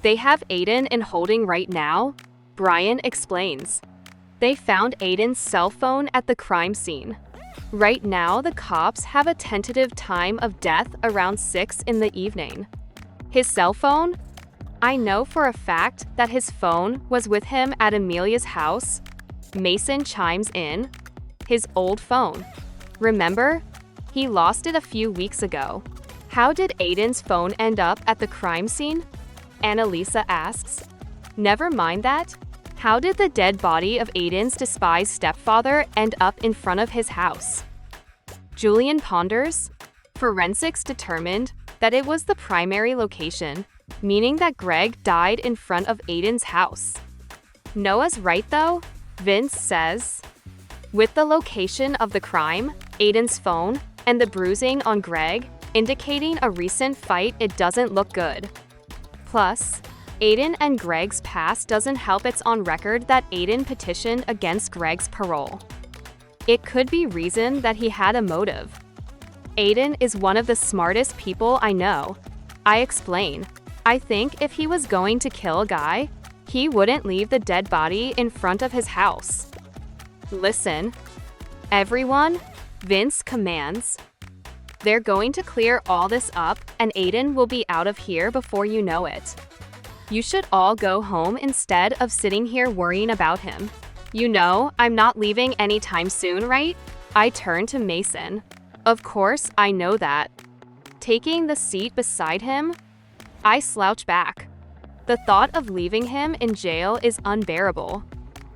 They have Aiden in holding right now, Brian explains. They found Aiden's cell phone at the crime scene. Right now, the cops have a tentative time of death around 6 in the evening. His cell phone? I know for a fact that his phone was with him at Amelia's house. Mason chimes in. His old phone. Remember? He lost it a few weeks ago. How did Aiden's phone end up at the crime scene? Annalisa asks. Never mind that. How did the dead body of Aiden's despised stepfather end up in front of his house? Julian ponders. Forensics determined that it was the primary location, meaning that Greg died in front of Aiden's house. Noah's right though, Vince says. With the location of the crime, Aiden's phone, and the bruising on Greg, indicating a recent fight, it doesn't look good. Plus, Aiden and Greg's past doesn't help. It's on record that Aiden petitioned against Greg's parole. It could be reason that he had a motive. Aiden is one of the smartest people I know. I explain. I think if he was going to kill a guy, he wouldn't leave the dead body in front of his house. Listen. Everyone, Vince commands. They're going to clear all this up and Aiden will be out of here before you know it. You should all go home instead of sitting here worrying about him. You know, I'm not leaving anytime soon, right? I turn to Mason. Of course, I know that. Taking the seat beside him, I slouch back. The thought of leaving him in jail is unbearable.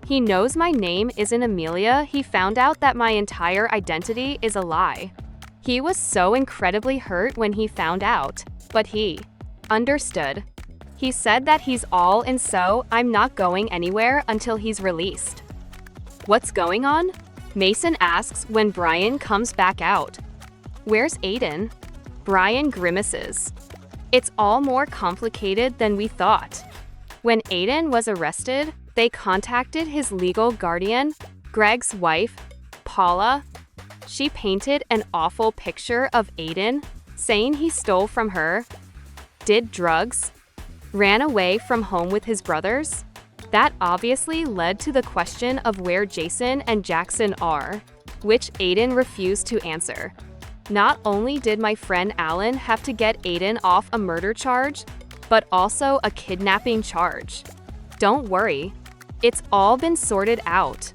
He knows my name isn't Amelia. He found out that my entire identity is a lie. He was so incredibly hurt when he found out, but he understood. He said that he's all in, so I'm not going anywhere until he's released. What's going on? Mason asks when Brian comes back out. Where's Aiden? Brian grimaces. It's all more complicated than we thought. When Aiden was arrested, they contacted his legal guardian, Greg's wife, Paula. She painted an awful picture of Aiden, saying he stole from her, did drugs, ran away from home with his brothers. That obviously led to the question of where Jason and Jackson are, which Aiden refused to answer. Not only did my friend Alan have to get Aiden off a murder charge, but also a kidnapping charge. Don't worry, it's all been sorted out.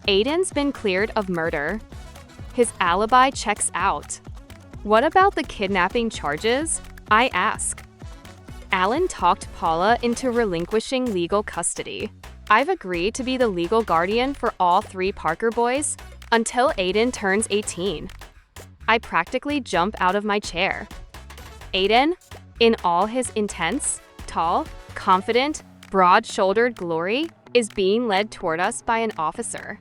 Aiden's been cleared of murder. His alibi checks out. What about the kidnapping charges? I ask. Alan talked Paula into relinquishing legal custody. I've agreed to be the legal guardian for all 3 Parker boys until Aiden turns 18. I practically jump out of my chair. Aiden, in all his intense, tall, confident, broad-shouldered glory, is being led toward us by an officer.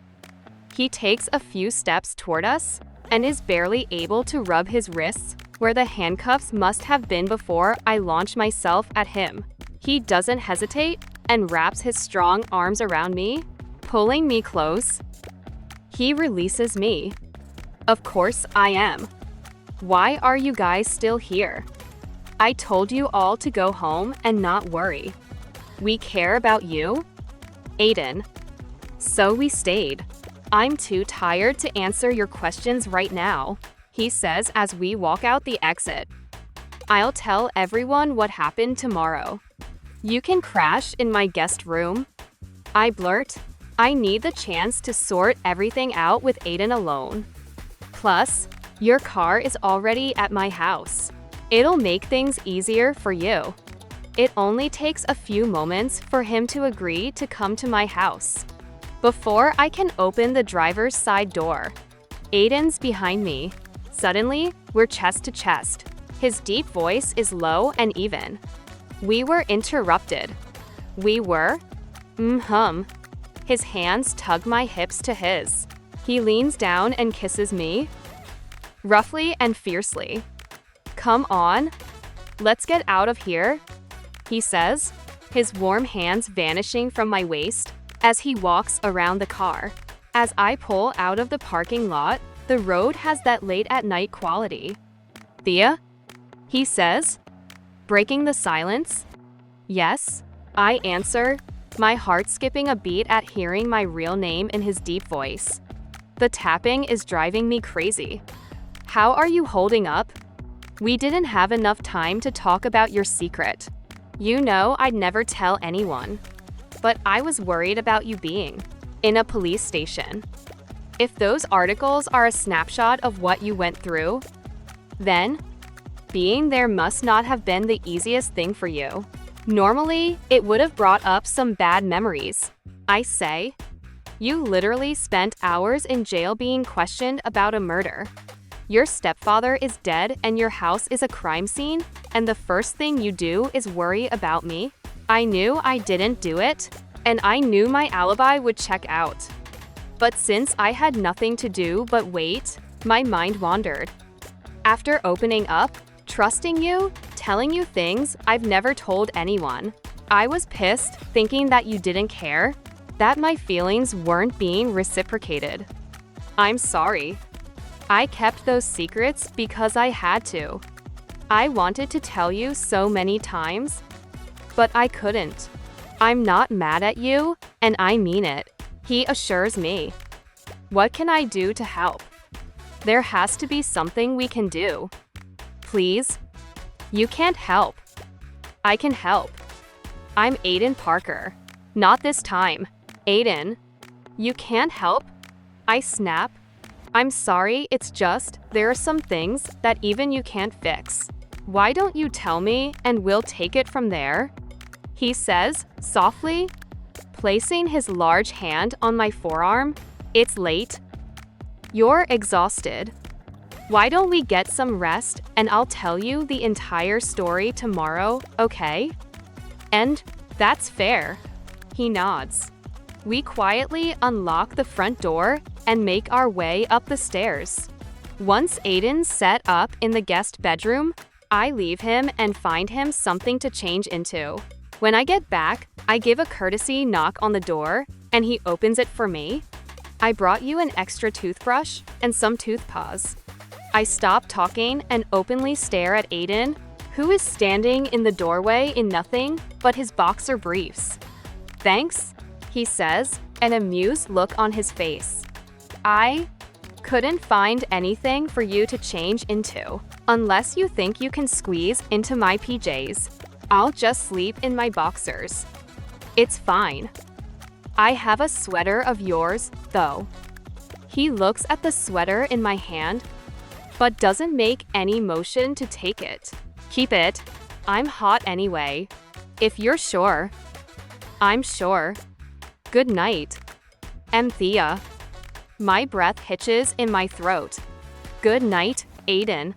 He takes a few steps toward us and is barely able to rub his wrists where the handcuffs must have been before I launch myself at him. He doesn't hesitate and wraps his strong arms around me, pulling me close. He releases me. Of course I am. Why are you guys still here? I told you all to go home and not worry. We care about you, Aiden. So we stayed. I'm too tired to answer your questions right now, he says as we walk out the exit. I'll tell everyone what happened tomorrow. You can crash in my guest room. I blurt. I need the chance to sort everything out with Aiden alone. Plus, your car is already at my house. It'll make things easier for you. It only takes a few moments for him to agree to come to my house. Before I can open the driver's side door, Aiden's behind me. Suddenly, we're chest to chest. His deep voice is low and even. We were interrupted. We were? His hands tug my hips to his. He leans down and kisses me, roughly and fiercely. Come on, let's get out of here, he says, his warm hands vanishing from my waist as he walks around the car. As I pull out of the parking lot, the road has that late-at-night quality. Thea? He says, breaking the silence. Yes, I answer, my heart skipping a beat at hearing my real name in his deep voice. The tapping is driving me crazy. How are you holding up? We didn't have enough time to talk about your secret. You know I'd never tell anyone. But I was worried about you being in a police station. If those articles are a snapshot of what you went through, then being there must not have been the easiest thing for you. Normally, it would have brought up some bad memories. I say, you literally spent hours in jail being questioned about a murder. Your stepfather is dead and your house is a crime scene, and the first thing you do is worry about me? I knew I didn't do it, and I knew my alibi would check out. But since I had nothing to do but wait, my mind wandered. After opening up, trusting you, telling you things I've never told anyone, I was pissed, thinking that you didn't care, that my feelings weren't being reciprocated. I'm sorry. I kept those secrets because I had to. I wanted to tell you so many times, but I couldn't. I'm not mad at you, and I mean it, he assures me. What can I do to help? There has to be something we can do. Please? You can't help. I can help. I'm Aiden Parker. Not this time. Aiden. You can't help? I snap. I'm sorry, it's just, there are some things that even you can't fix. Why don't you tell me and we'll take it from there? He says, softly, placing his large hand on my forearm. It's late. You're exhausted. Why don't we get some rest and I'll tell you the entire story tomorrow, okay? And that's fair. He nods. We quietly unlock the front door and make our way up the stairs. Once Aiden's set up in the guest bedroom, I leave him and find him something to change into. When I get back, I give a courtesy knock on the door, and he opens it for me. I brought you an extra toothbrush and some toothpaws. I stop talking and openly stare at Aiden, who is standing in the doorway in nothing but his boxer briefs. Thanks, he says, an amused look on his face. I couldn't find anything for you to change into. Unless you think you can squeeze into my PJs, I'll just sleep in my boxers. It's fine. I have a sweater of yours, though. He looks at the sweater in my hand, but doesn't make any motion to take it. Keep it. I'm hot anyway. If you're sure. I'm sure. Good night. Thea. My breath hitches in my throat. Good night, Aiden.